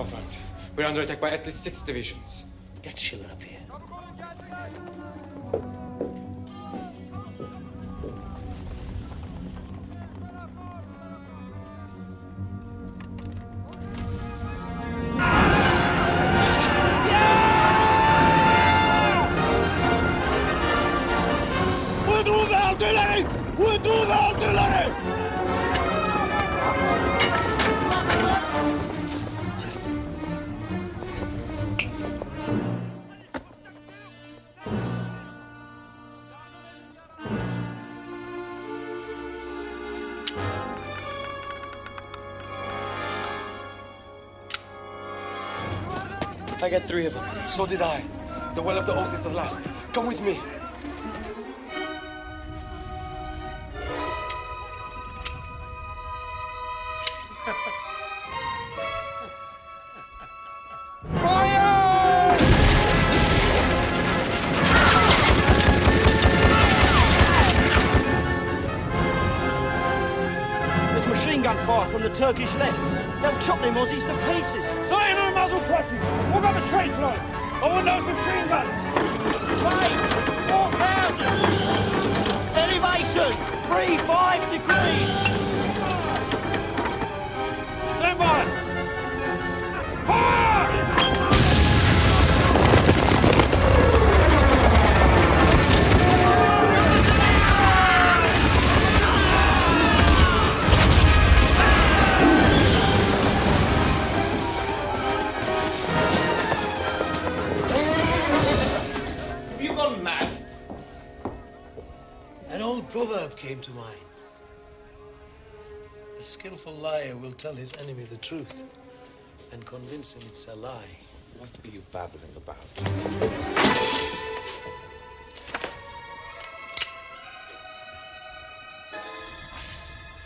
front. We're under attack by at least 6 divisions. Get Schiller up here. I got 3 of them. So did I. The Well of the Oath is the last. Come with me. There's machine gun fire from the Turkish left. They'll chop them Aussies to pieces. Say no muzzle crushes! Walk up the trench line! I want those machine guns! Right! 4,000! Elevation! 3-5 degrees! Stand by! Fire! An old proverb came to mind. A skillful liar will tell his enemy the truth and convince him it's a lie. What are you babbling about?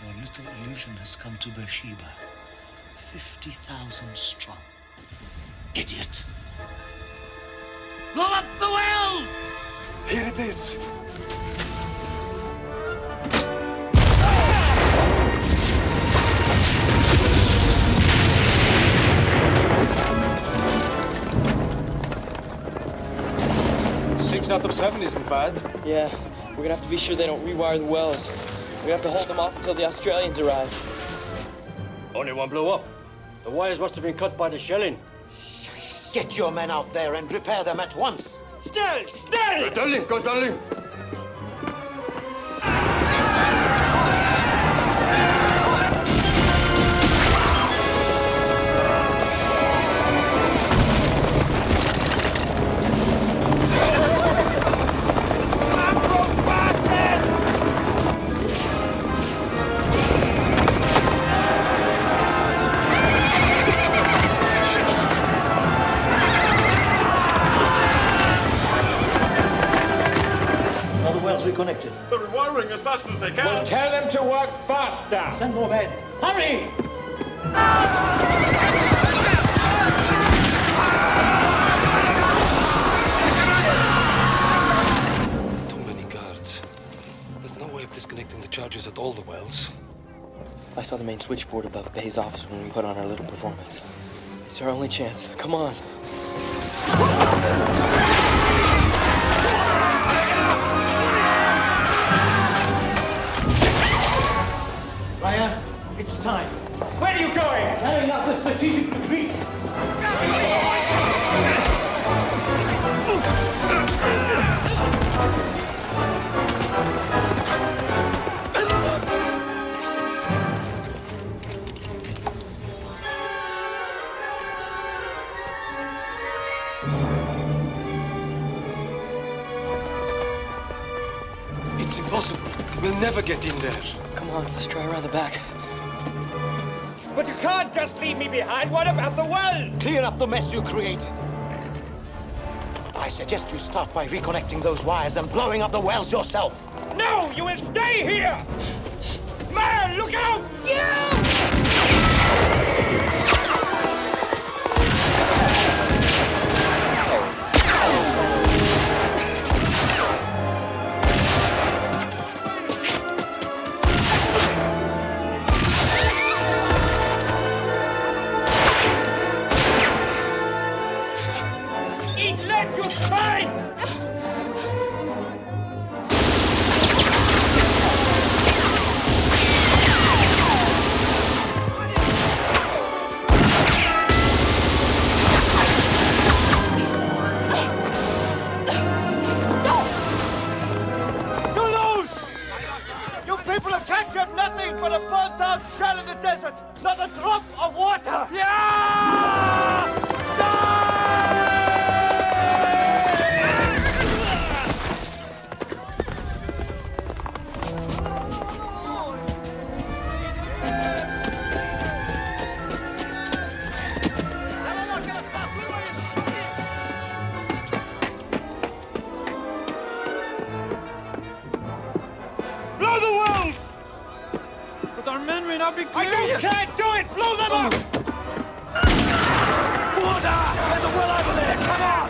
Your little illusion has come to Beer Shewy. 50,000 strong. Idiot! Blow up the wells! Here it is. Six out of 7 isn't bad. Yeah, we're gonna have to be sure they don't rewire the wells. We're gonna have to hold them off until the Australians arrive. Only one blew up. The wires must have been cut by the shelling. Get your men out there and repair them at once. Still! Still! Go, darling! Reconnected. They're rewiring as fast as they can. Well, tell them to work faster. Send more men. Hurry! Too many guards. There's no way of disconnecting the charges at all the wells. I saw the main switchboard above Bay's office when we put on our little performance. It's our only chance. Come on. Ryan, it's time. Where are you going? Carrying out the strategic retreat. It's impossible. We'll never get in there. Come on, let's try around the back. But you can't just leave me behind. What about the wells? Clear up the mess you created. I suggest you start by reconnecting those wires and blowing up the wells yourself. No, you will stay here! Man, look out! desert, not a drop of water! Blow the wells! But our men may not be clear. Can't do it! Blow them up! Water! There's a well over there! Come on!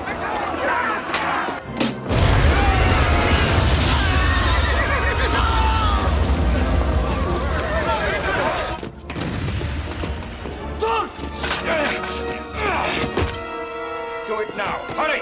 Do it now! Hurry!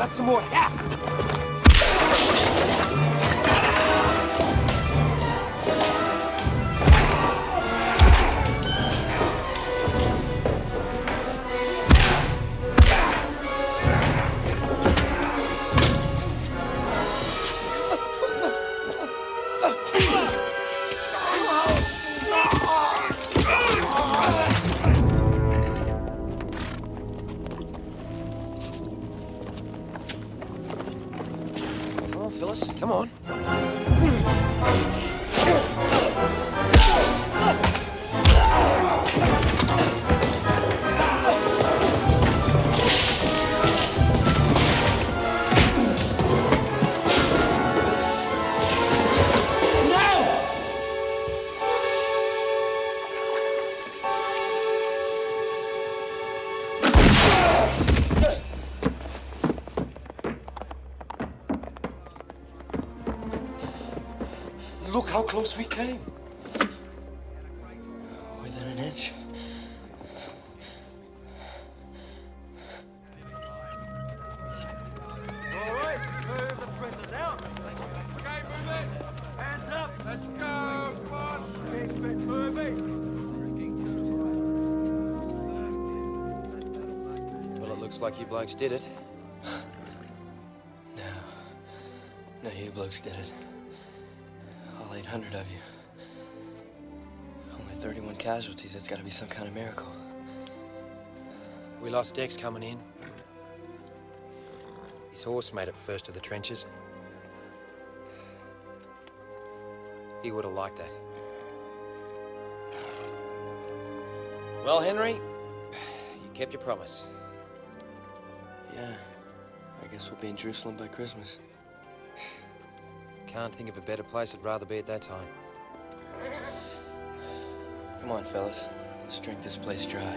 Some more. Yeah. Come on. Look how close we came. Within an inch. All right, move the prisoners out. Okay, move it. Hands up. Let's go. Come on. Keep it moving. Well, it looks like you blokes did it. No, you blokes did it. All 800 of you. Only 31 casualties. That's got to be some kind of miracle. We lost Dex coming in. His horse made it first to the trenches. He would have liked that. Well, Henry, you kept your promise. Yeah. I guess we'll be in Jerusalem by Christmas. Can't think of a better place I'd rather be at that time. Come on, fellas. Let's drink this place dry.